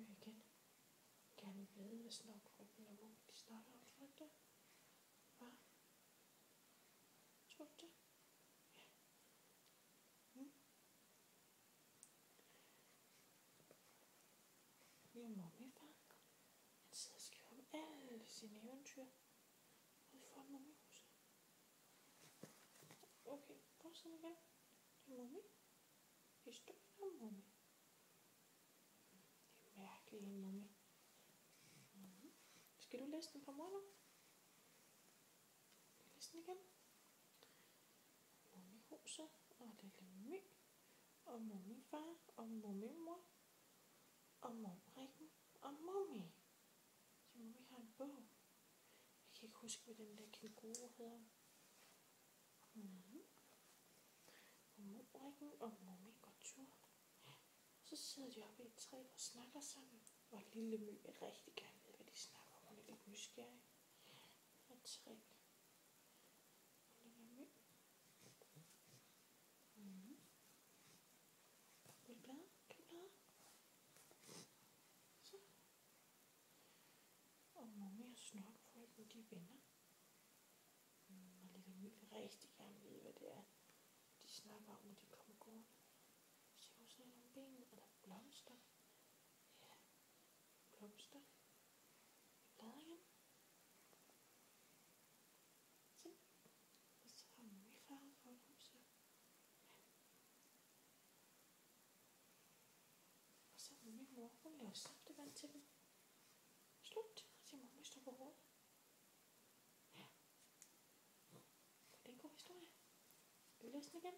høre igen. Gerne vide, hvad Snokfrygten og Mummi de snakker om, tror du det? Hvad? Tror du det? Ja. Min mummifar, han sidder og skriver om alle sine eventyr ude for mummihuset. Okay, prøv at se igen. Det er Mummi. Historien om Mummi. Det er mærkeligt en Mummi. Skal du læse den på morgen? Læs den igen. Mummihuset og lille My og mummifar og mummimor og Mumrikken og Mummi. Så Mummi har en bog. Jeg kan ikke huske, hvad den der kænguru hedder. Og Mumrikken og Mummi går tur. Så sidder de oppe i et træ og snakker sammen. Og lille My vil rigtig gerne vide, hvad de snakker om. Hun er lidt nysgerrig. Et træ. Og lille My. Vil du blade? Kan du blade? Så. Og Mummi og Snokfrygten, de er venner. Og lille My vil rigtig gerne vide, hvad det er, de snakker om, når de kommer gående. Se, hvor sådan nogle ben. Er der blomster? Ja, blomster. Blade igen. Se. Og så har mummifar forhuset. Og så mummimor, hun laver saftevand til dem. Slut, siger Mummi står på hovedet. Ja. Det er en god historie. Vil du læse den igen?